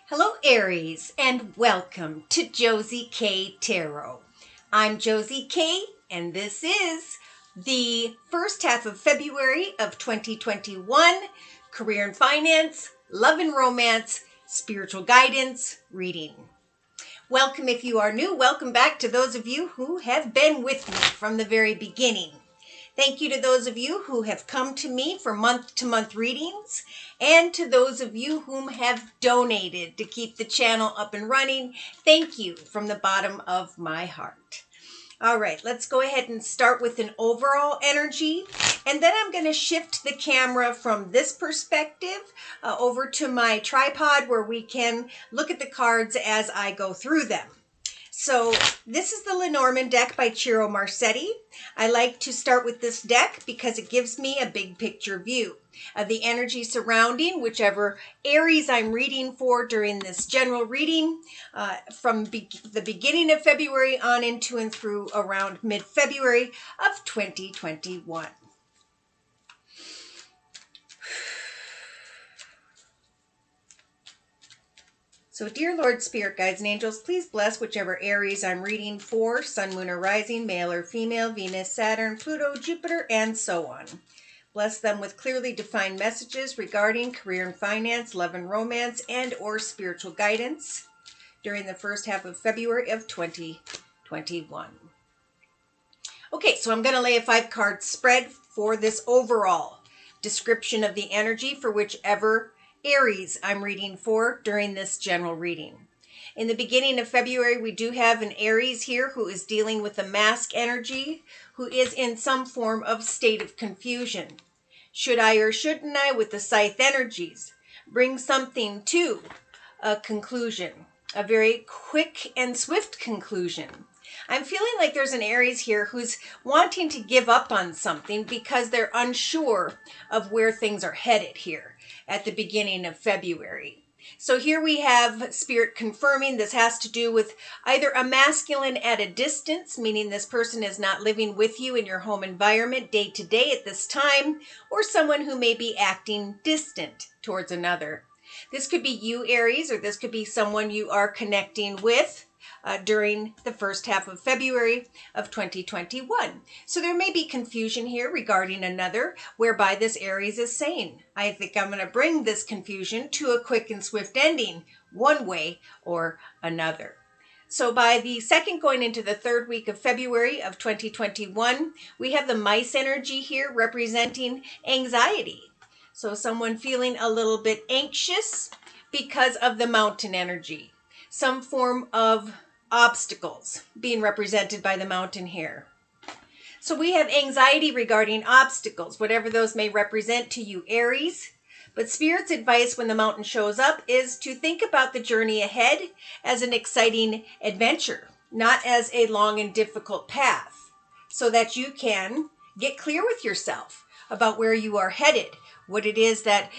Hello Aries and welcome to Josie K Tarot. I'm Josie K and this is the first half of February of 2021 career and finance, love and romance, spiritual guidance reading. Welcome if you are new. Welcome back to those of you who have been with me from the very beginning. Thank you to those of you who have come to me for month-to-month readings, and to those of you whom have donated to keep the channel up and running. Thank you from the bottom of my heart. All right, let's go ahead and start with an overall energy, and then I'm going to shift the camera from this perspective over to my tripod where we can look at the cards as I go through them. So this is the Lenormand deck by Ciro Marsetti. I like to start with this deck because it gives me a big picture view of the energy surrounding whichever Aries I'm reading for during this general reading from the beginning of February on into and through around mid-February of 2021. So, dear Lord, Spirit Guides and Angels, please bless whichever Aries I'm reading for, Sun, Moon, or Rising, male or female, Venus, Saturn, Pluto, Jupiter, and so on. Bless them with clearly defined messages regarding career and finance, love and romance, and or spiritual guidance during the first half of February of 2021. Okay, so I'm going to lay a 5-card spread for this overall description of the energy for whichever Aries I'm reading for during this general reading. In the beginning of February, we do have an Aries here who is dealing with the mask energy, who is in some form of state of confusion. Should I or shouldn't I, with the Scythe energies, bring something to a conclusion, a very quick and swift conclusion? I'm feeling like there's an Aries here who's wanting to give up on something because they're unsure of where things are headed here at the beginning of February. So here we have Spirit confirming this has to do with either a masculine at a distance, meaning this person is not living with you in your home environment day to day at this time, or someone who may be acting distant towards another. This could be you, Aries, or this could be someone you are connecting with during the first half of February of 2021. So there may be confusion here regarding another, whereby this Aries is saying, I think I'm going to bring this confusion to a quick and swift ending, one way or another. So by the second going into the third week of February of 2021, we have the mice energy here representing anxiety. So someone feeling a little bit anxious because of the mountain energy. Some form of obstacles being represented by the mountain here. So we have anxiety regarding obstacles, whatever those may represent to you, Aries. But Spirit's advice when the mountain shows up is to think about the journey ahead as an exciting adventure, not as a long and difficult path, so that you can get clear with yourself about where you are headed, what it is that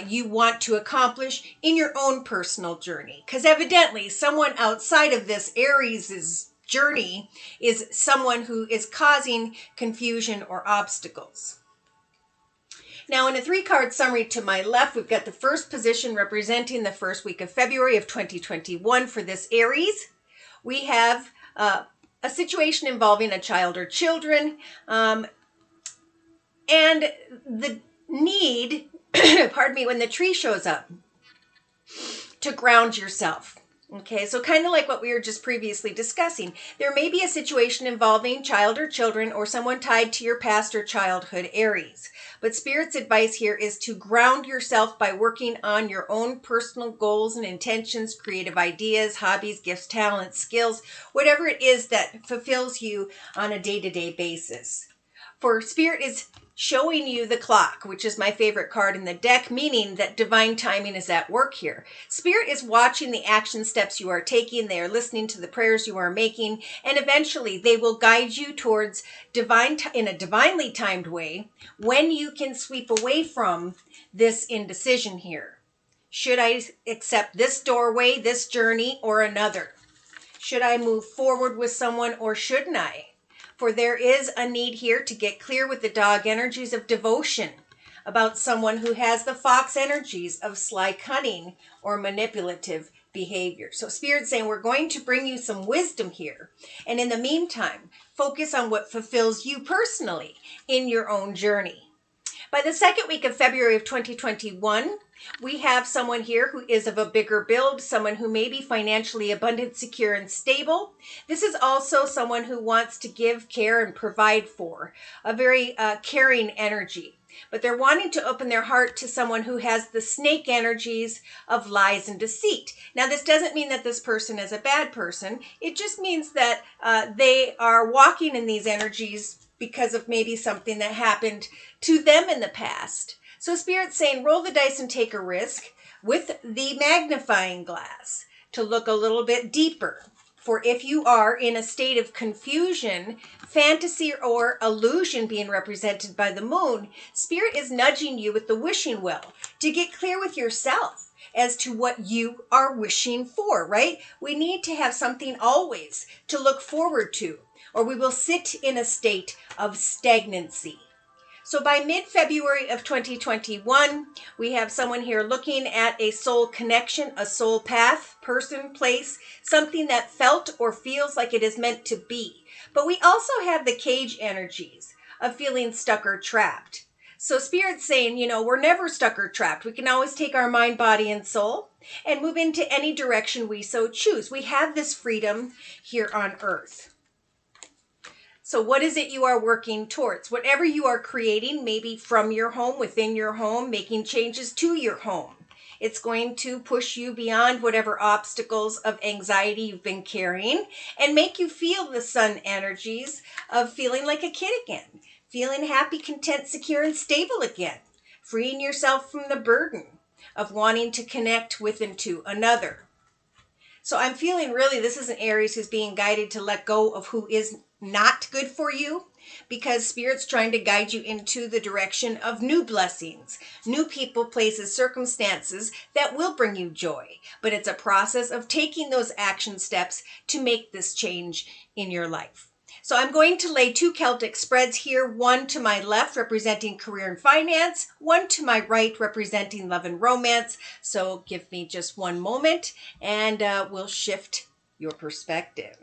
you want to accomplish in your own personal journey. Because evidently someone outside of this Aries' journey is someone who is causing confusion or obstacles. Now in a 3-card summary to my left, we've got the first position representing the first week of February of 2021 for this Aries. We have a situation involving a child or children, and the need, pardon me, when the tree shows up, to ground yourself. Okay, so kind of like what we were just previously discussing. There may be a situation involving child or children or someone tied to your past or childhood Aries. But Spirit's advice here is to ground yourself by working on your own personal goals and intentions, creative ideas, hobbies, gifts, talents, skills, whatever it is that fulfills you on a day-to-day basis. For Spirit is showing you the clock, which is my favorite card in the deck, meaning that divine timing is at work here. Spirit is watching the action steps you are taking. They are listening to the prayers you are making, and eventually they will guide you towards in a divinely timed way when you can sweep away from this indecision here. Should I accept this doorway, this journey, or another? Should I move forward with someone or shouldn't I? For there is a need here to get clear with the dog energies of devotion. about someone who has the fox energies of sly cunning or manipulative behavior. So Spirit's saying we're going to bring you some wisdom here. And in the meantime, focus on what fulfills you personally in your own journey. By the second week of February of 2021, we have someone here who is of a bigger build, someone who may be financially abundant, secure, and stable. This is also someone who wants to give, care, and provide for, a very caring energy. But they're wanting to open their heart to someone who has the snake energies of lies and deceit. Now, this doesn't mean that this person is a bad person. It just means that they are walking in these energies because of maybe something that happened to them in the past. So Spirit's saying roll the dice and take a risk with the magnifying glass to look a little bit deeper. For if you are in a state of confusion, fantasy, or illusion being represented by the moon, Spirit is nudging you with the wishing well to get clear with yourself as to what you are wishing for, right? We need to have something always to look forward to, or we will sit in a state of stagnancy. So by mid-February of 2021, we have someone here looking at a soul connection, a soul path, person, place, something that felt or feels like it is meant to be. But we also have the cage energies of feeling stuck or trapped. So Spirit's saying, we're never stuck or trapped. We can always take our mind, body, and soul and move into any direction we so choose. We have this freedom here on earth. So what is it you are working towards? Whatever you are creating, maybe from your home, within your home, making changes to your home. It's going to push you beyond whatever obstacles of anxiety you've been carrying and make you feel the sun energies of feeling like a kid again, feeling happy, content, secure, and stable again, freeing yourself from the burden of wanting to connect with and to another. So I'm feeling really this is an Aries who's being guided to let go of who is not good for you, because Spirit's trying to guide you into the direction of new blessings, new people, places, circumstances that will bring you joy. But it's a process of taking those action steps to make this change in your life. So I'm going to lay two Celtic spreads here, one to my left representing career and finance, one to my right representing love and romance. So give me just one moment and we'll shift your perspective.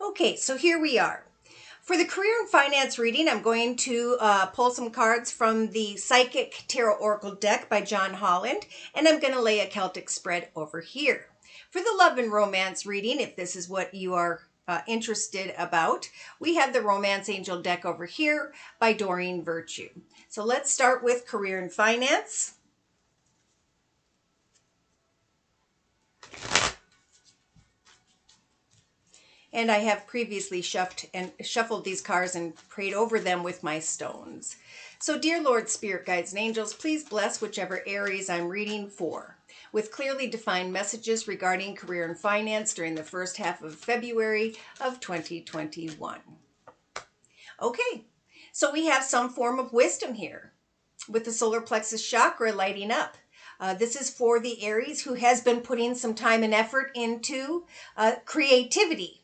Okay, so here we are. For the career and finance reading, I'm going to pull some cards from the Psychic Tarot Oracle deck by John Holland, and I'm going to lay a Celtic spread over here. For the love and romance reading, if this is what you are interested about, we have the Romance Angel deck over here by Doreen Virtue. So let's start with career and finance. And I have previously shuffled these cards and prayed over them with my stones. So dear Lord, Spirit Guides, and Angels, please bless whichever Aries I'm reading for, with clearly defined messages regarding career and finance during the first half of February of 2021. Okay, so we have some form of wisdom here, with the solar plexus chakra lighting up. This is for the Aries who has been putting some time and effort into creativity,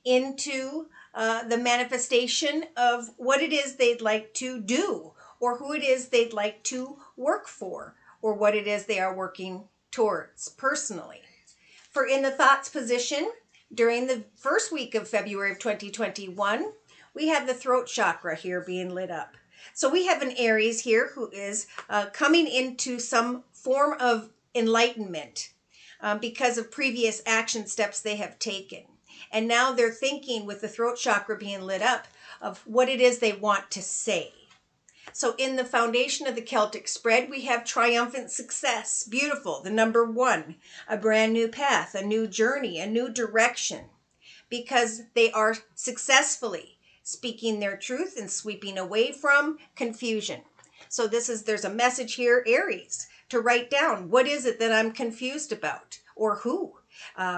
into the manifestation of what it is they'd like to do, or who it is they'd like to work for, or what it is they are working towards personally. For in the thoughts position, during the first week of February of 2021, we have the throat chakra here being lit up. So we have an Aries here who is coming into some form of enlightenment because of previous action steps they have taken. And now they're thinking, with the throat chakra being lit up, of what it is they want to say. So in the foundation of the Celtic spread, we have triumphant success, beautiful, the number 1, a brand new path, a new journey, a new direction, because they are successfully speaking their truth and sweeping away from confusion. So there's a message here, Aries, to write down, what is it that I'm confused about, or who?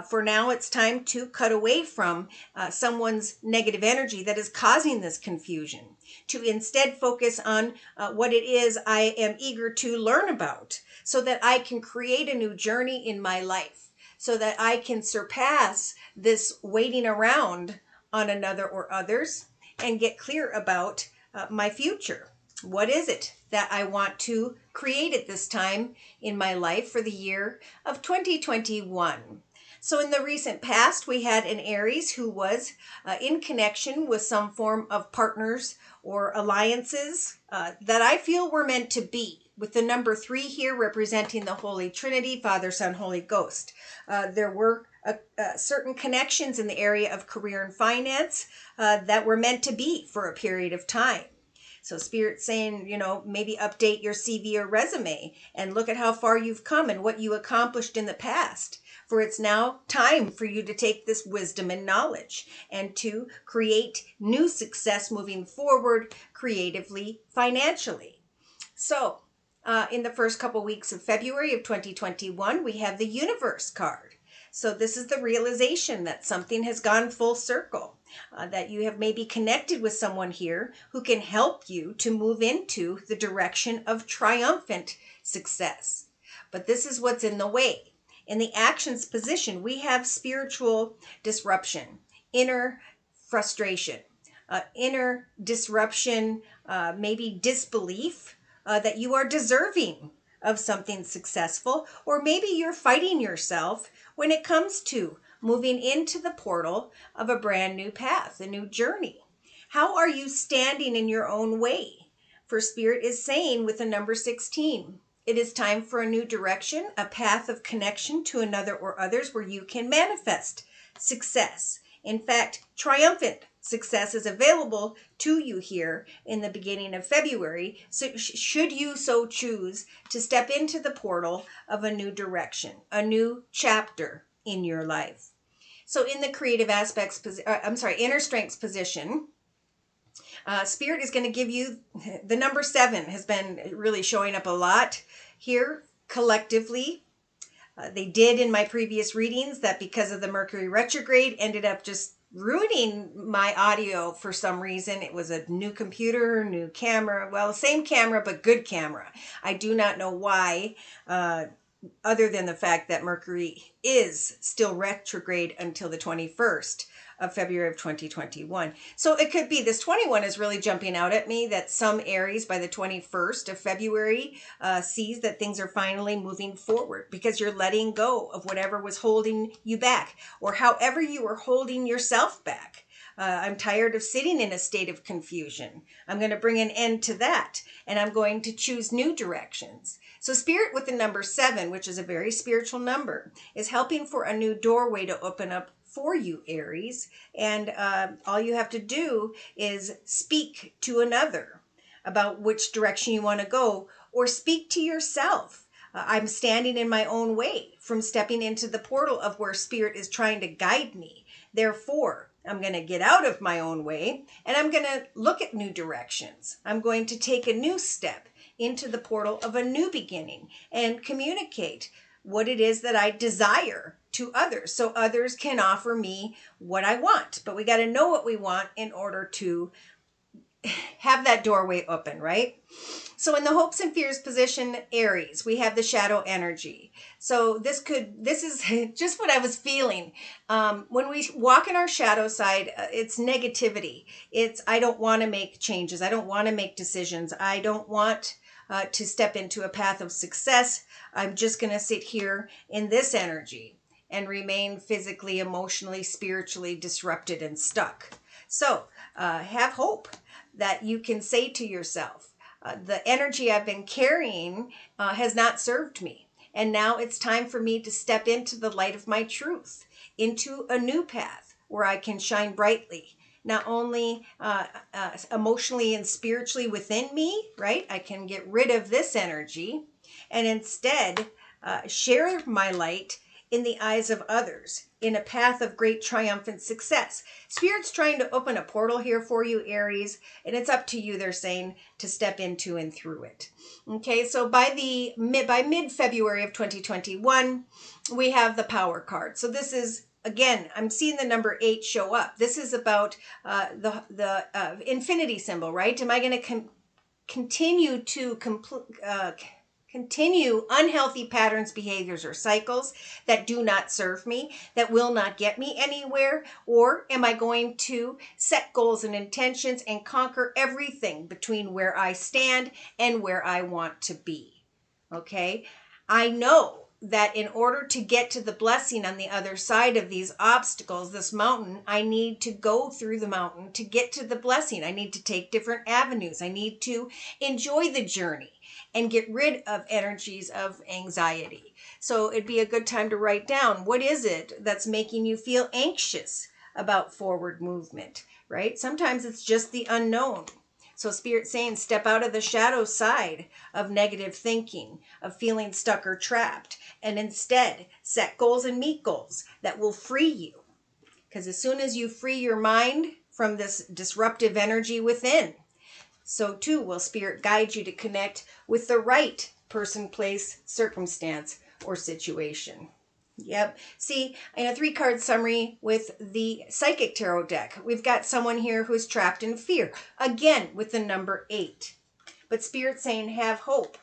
For now, it's time to cut away from someone's negative energy that is causing this confusion, to instead focus on what it is I am eager to learn about, so that I can create a new journey in my life, so that I can surpass this waiting around on another or others and get clear about my future. What is it that I want to create at this time in my life for the year of 2021? So in the recent past, we had an Aries who was in connection with some form of partners or alliances that I feel were meant to be, with the number 3 here representing the Holy Trinity, Father, Son, Holy Ghost. There were certain connections in the area of career and finance that were meant to be for a period of time. So Spirit's saying, maybe update your CV or resume and look at how far you've come and what you accomplished in the past. For it's now time for you to take this wisdom and knowledge and to create new success moving forward creatively, financially. So in the first couple weeks of February of 2021, we have the Universe card. So this is the realization that something has gone full circle, that you have maybe connected with someone here who can help you to move into the direction of triumphant success. But this is what's in the way. In the actions position, we have spiritual disruption, inner frustration, inner disruption, maybe disbelief that you are deserving of something successful, or maybe you're fighting yourself when it comes to moving into the portal of a brand new path, a new journey. How are you standing in your own way? For Spirit is saying with the number 16, it is time for a new direction, a path of connection to another or others where you can manifest success. In fact, triumphant success is available to you here in the beginning of February. So should you so choose to step into the portal of a new direction, a new chapter in your life. So in the creative aspects, inner strengths position, Spirit is going to give you the number 7 has been really showing up a lot here collectively. They did in my previous readings that because of the Mercury retrograde ended up just ruining my audio for some reason. It was a new computer, new camera. Well, same camera, but good camera. I do not know why, other than the fact that Mercury is still retrograde until the 21st of February of 2021. So it could be this 21 is really jumping out at me, that some Aries by the 21st of February sees that things are finally moving forward because you're letting go of whatever was holding you back or however you were holding yourself back. I'm tired of sitting in a state of confusion. I'm going to bring an end to that, and I'm going to choose new directions. So Spirit with the number 7, which is a very spiritual number, is helping for a new doorway to open up for you, Aries. And all you have to do is speak to another about which direction you want to go, or speak to yourself. I'm standing in my own way from stepping into the portal of where Spirit is trying to guide me. Therefore, I'm going to get out of my own way and I'm going to look at new directions. I'm going to take a new step into the portal of a new beginning and communicate what it is that I desire to others so others can offer me what I want. But we got to know what we want in order to have that doorway open, right? So in the hopes and fears position, Aries, we have the shadow energy. So this is just what I was feeling. When we walk in our shadow side, it's negativity. It's, I don't want to make changes. I don't want to make decisions. I don't want to step into a path of success. I'm just going to sit here in this energy and remain physically, emotionally, spiritually disrupted and stuck. So have hope that you can say to yourself, the energy I've been carrying has not served me. And now it's time for me to step into the light of my truth, into a new path where I can shine brightly, not only emotionally and spiritually within me, right? I can get rid of this energy and instead share my light in the eyes of others in a path of great triumphant success. Spirit's trying to open a portal here for you, Aries, and it's up to you, they're saying, to step into and through it. Okay, so by mid-February of 2021, we have the Power card. So this is, again, I'm seeing the number 8 show up. This is about the infinity symbol, right? Am I going to continue to continue unhealthy patterns, behaviors, or cycles that do not serve me, that will not get me anywhere? Or am I going to set goals and intentions and conquer everything between where I stand and where I want to be? Okay, I know that in order to get to the blessing on the other side of these obstacles, this mountain, I need to go through the mountain to get to the blessing. I need to take different avenues. I need to enjoy the journey and get rid of energies of anxiety. So it'd be a good time to write down, what is it that's making you feel anxious about forward movement, right? Sometimes it's just the unknown. So Spirit's saying, step out of the shadow side of negative thinking, of feeling stuck or trapped, and instead set goals and meet goals that will free you. Because as soon as you free your mind from this disruptive energy within, so too will Spirit guide you to connect with the right person, place, circumstance, or situation. Yep. See, in a 3-card summary with the Psychic Tarot deck, we've got someone here who's trapped in fear, again with the number 8. But Spirit's saying, have hope.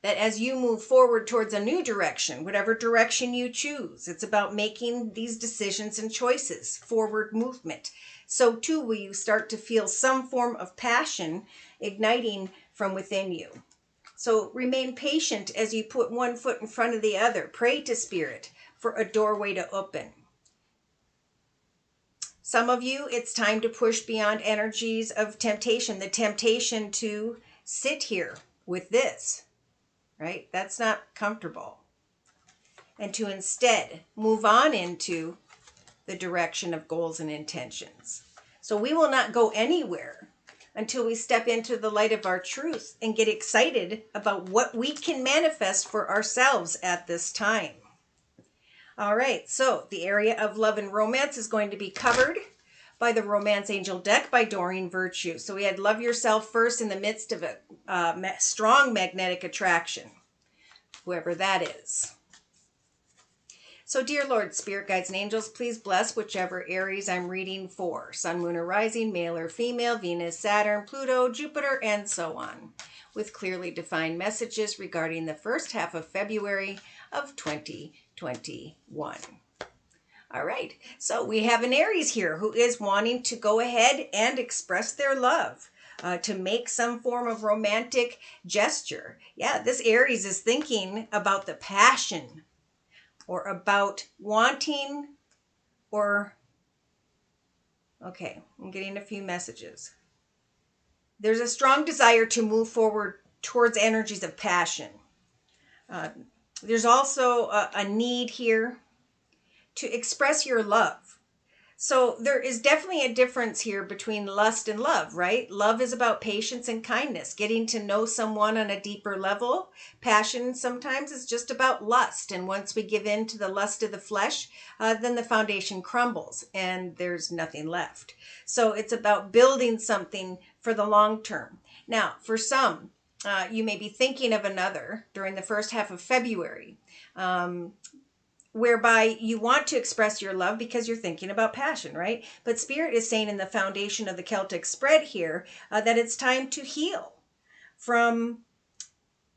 That as you move forward towards a new direction, whatever direction you choose, it's about making these decisions and choices, forward movement. So too will you start to feel some form of passion igniting from within you. So remain patient as you put one foot in front of the other. Pray to Spirit for a doorway to open. Some of you, it's time to push beyond energies of temptation, the temptation to sit here with this, right? That's not comfortable. And to instead move on into the direction of goals and intentions. So we will not go anywhere until we step into the light of our truth and get excited about what we can manifest for ourselves at this time. All right, so the area of love and romance is going to be covered by the Romance Angel deck by Doreen Virtue. So we had love yourself first in the midst of a strong magnetic attraction, whoever that is. So dear Lord, Spirit Guides and Angels, please bless whichever Aries I'm reading for. Sun, Moon, or Rising, male or female, Venus, Saturn, Pluto, Jupiter, and so on. With clearly defined messages regarding the first half of February of 2021. All right, so we have an Aries here who is wanting to go ahead and express their love. To make some form of romantic gesture. Yeah, this Aries is thinking about the passion or about wanting, or, okay, I'm getting a few messages. There's a strong desire to move forward towards energies of passion. There's also a need here to express your love. So there is definitely a difference here between lust and love, right? Love is about patience and kindness, getting to know someone on a deeper level. Passion sometimes is just about lust. And once we give in to the lust of the flesh, then the foundation crumbles and there's nothing left. So it's about building something for the long term. Now, for some, you may be thinking of another during the first half of February, whereby you want to express your love because you're thinking about passion, right? But Spirit is saying in the foundation of the Celtic spread here that it's time to heal from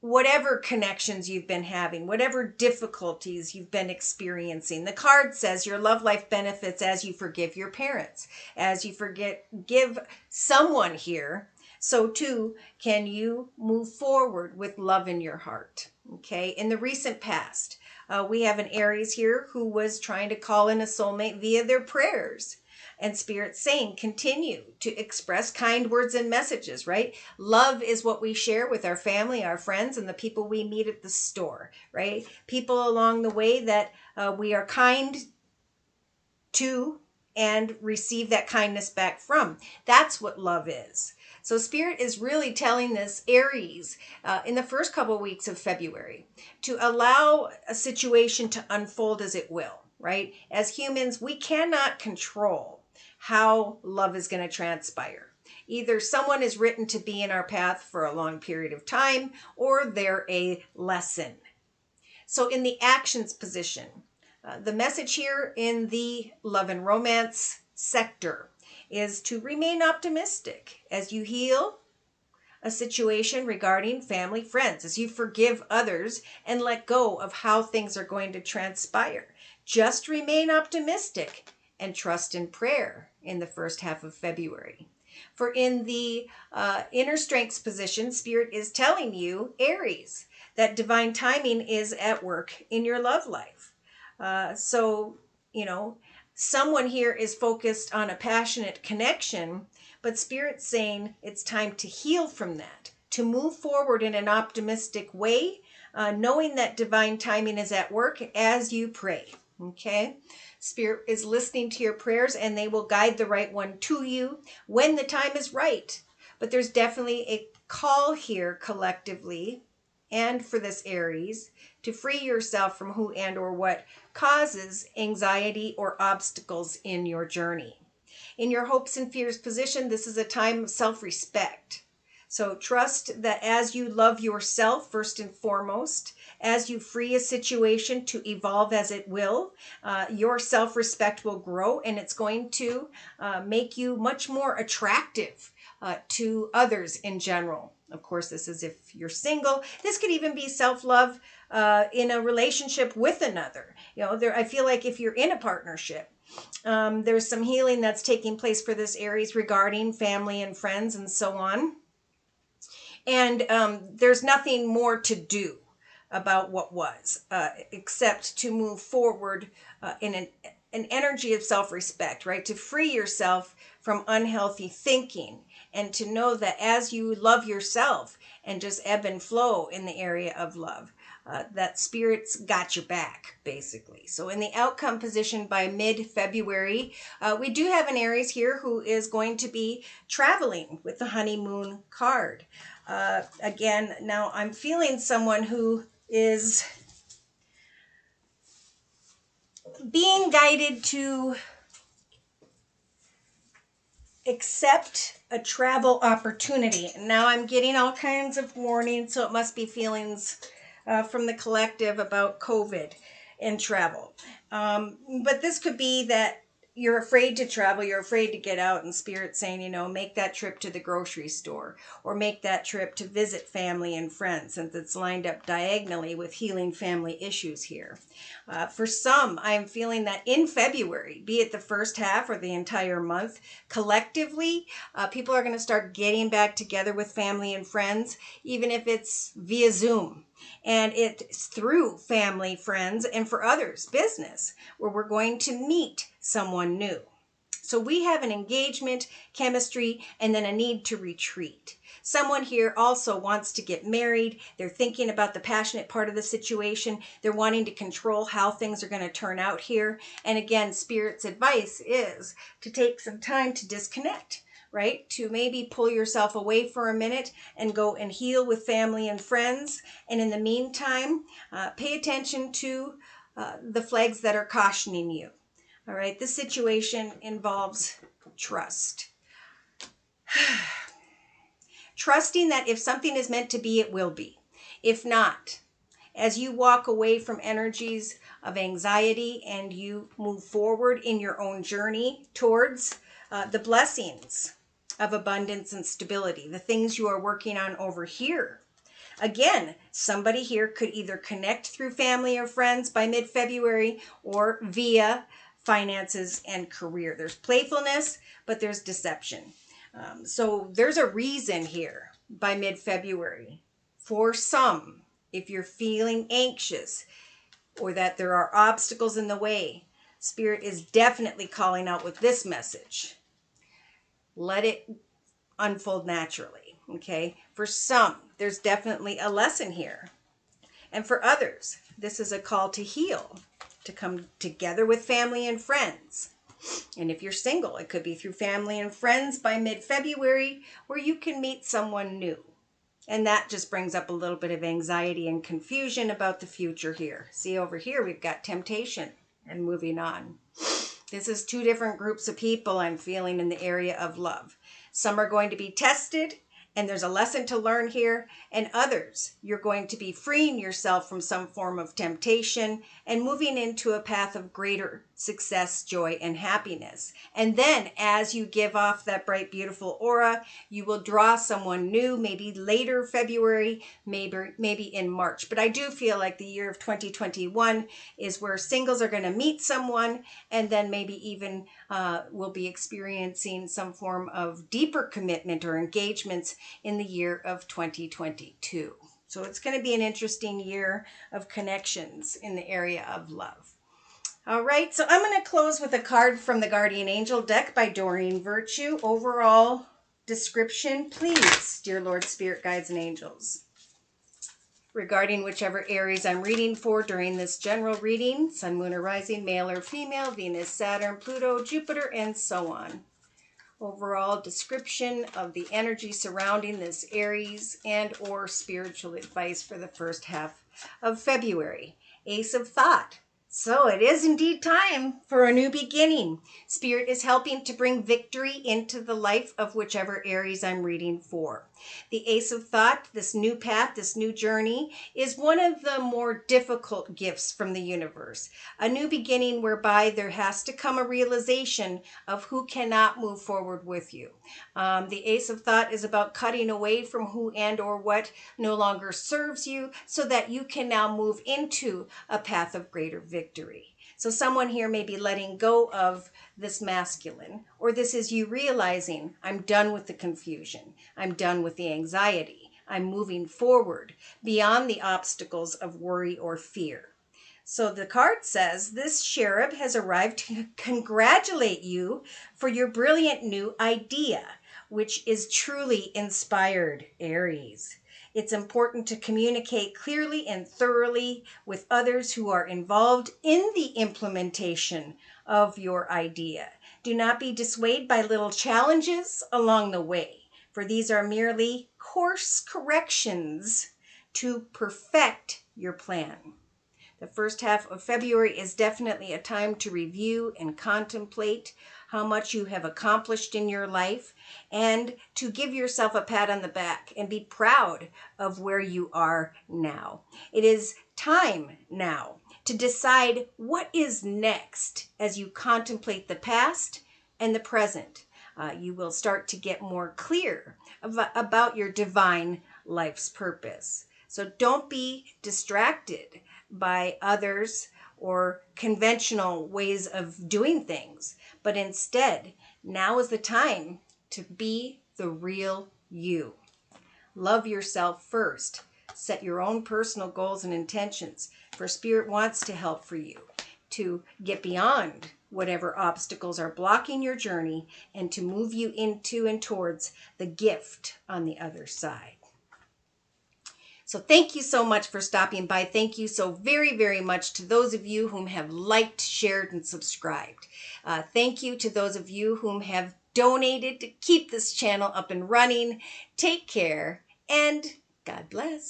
whatever connections you've been having, whatever difficulties you've been experiencing. The card says your love life benefits as you forgive your parents, as you give someone here. So too can you move forward with love in your heart. Okay, in the recent past, we have an Aries here who was trying to call in a soulmate via their prayers. And Spirit's saying, continue to express kind words and messages, right? Love is what we share with our family, our friends, and the people we meet at the store, right? People along the way that we are kind to and receive that kindness back from. That's what love is. So Spirit is really telling this Aries in the first couple of weeks of February to allow a situation to unfold as it will, right? As humans, we cannot control how love is going to transpire. Either someone is written to be in our path for a long period of time, or they're a lesson. So in the actions position, the message here in the love and romance sector is to remain optimistic as you heal a situation regarding family, friends, as you forgive others and let go of how things are going to transpire. Just remain optimistic and trust in prayer in the first half of February. For in the inner strengths position, Spirit is telling you, Aries, that divine timing is at work in your love life. Someone here is focused on a passionate connection, but Spirit's saying it's time to heal from that, to move forward in an optimistic way, knowing that divine timing is at work as you pray. Okay? Spirit is listening to your prayers, and they will guide the right one to you when the time is right. But there's definitely a call here collectively, and for this Aries, to free yourself from who and or what causes anxiety or obstacles in your journey. In your hopes and fears position, this is a time of self-respect. So trust that as you love yourself first and foremost, as you free a situation to evolve as it will, your self-respect will grow, and it's going to make you much more attractive to others in general. Of course, this is if you're single. This could even be self-love in a relationship with another. I feel like if you're in a partnership, there's some healing that's taking place for this Aries regarding family and friends and so on. And there's nothing more to do about what was, except to move forward in an energy of self-respect, right? To free yourself from unhealthy thinking, and to know that as you love yourself and just ebb and flow in the area of love, that Spirit's got your back, basically. So in the outcome position by mid-February, we do have an Aries here who is going to be traveling with the honeymoon card. Again, now I'm feeling someone who is being guided to accept a travel opportunity. Now I'm getting all kinds of warnings, so it must be feelings from the collective about COVID and travel. But this could be that you're afraid to travel, you're afraid to get out, and Spirit's saying, make that trip to the grocery store or make that trip to visit family and friends, since it's lined up diagonally with healing family issues here. For some, I'm feeling that in February, be it the first half or the entire month, collectively, people are going to start getting back together with family and friends, even if it's via Zoom. And it's through family, friends, and for others, business, where we're going to meet someone new. So we have an engagement, chemistry, and then a need to retreat. Someone here also wants to get married. They're thinking about the passionate part of the situation. They're wanting to control how things are going to turn out here. And again, Spirit's advice is to take some time to disconnect, right? To maybe pull yourself away for a minute and go and heal with family and friends. And in the meantime, pay attention to the flags that are cautioning you. All right, this situation involves trust. Trusting that if something is meant to be, it will be. If not, as you walk away from energies of anxiety and you move forward in your own journey towards the blessings of abundance and stability, the things you are working on over here. Again, somebody here could either connect through family or friends by mid-February or via finances and career. There's playfulness, but there's deception. So there's a reason here by mid-February. For some, if you're feeling anxious or that there are obstacles in the way, Spirit is definitely calling out with this message. Let it unfold naturally, okay? For some, there's definitely a lesson here. And for others, this is a call to heal, to come together with family and friends. And if you're single, it could be through family and friends by mid-February, where you can meet someone new. And that just brings up a little bit of anxiety and confusion about the future here. See, over here, we've got temptation and moving on. This is two different groups of people I'm feeling in the area of love. Some are going to be tested, and there's a lesson to learn here. And others, you're going to be freeing yourself from some form of temptation and moving into a path of greater success, joy, and happiness. And then as you give off that bright, beautiful aura, you will draw someone new, maybe later February, maybe in March. But I do feel like the year of 2021 is where singles are going to meet someone, and then maybe even will be experiencing some form of deeper commitment or engagements in the year of 2022. So it's going to be an interesting year of connections in the area of love. All right, so I'm going to close with a card from the Guardian Angel deck by Doreen Virtue. Overall description, please, dear Lord, Spirit, Guides, and Angels. Regarding whichever Aries I'm reading for during this general reading, Sun, Moon, or Rising, male or female, Venus, Saturn, Pluto, Jupiter, and so on. Overall description of the energy surrounding this Aries and or spiritual advice for the first half of February. Ace of Thought. So it is indeed time for a new beginning. Spirit is helping to bring victory into the life of whichever Aries I'm reading for. The Ace of Thought, this new path, this new journey, is one of the more difficult gifts from the universe. A new beginning whereby there has to come a realization of who cannot move forward with you. The Ace of Thought is about cutting away from who and or what no longer serves you so that you can now move into a path of greater victory. So someone here may be letting go of this masculine, or this is you realizing, I'm done with the confusion. I'm done with the anxiety. I'm moving forward beyond the obstacles of worry or fear. So the card says, this cherub has arrived to congratulate you for your brilliant new idea, which is truly inspired, Aries. It's important to communicate clearly and thoroughly with others who are involved in the implementation of your idea. Do not be dissuaded by little challenges along the way, for these are merely course corrections to perfect your plan. The first half of February is definitely a time to review and contemplate how much you have accomplished in your life and to give yourself a pat on the back and be proud of where you are now. It is time now to decide what is next as you contemplate the past and the present. You will start to get more clear about your divine life's purpose. So don't be distracted by others or conventional ways of doing things, but instead, now is the time to be the real you. Love yourself first. Set your own personal goals and intentions, for Spirit wants to help for you to get beyond whatever obstacles are blocking your journey and to move you into and towards the gift on the other side. So thank you so much for stopping by. Thank you so very, very much to those of you whom have liked, shared, and subscribed. Thank you to those of you whom have donated to keep this channel up and running. Take care and God bless.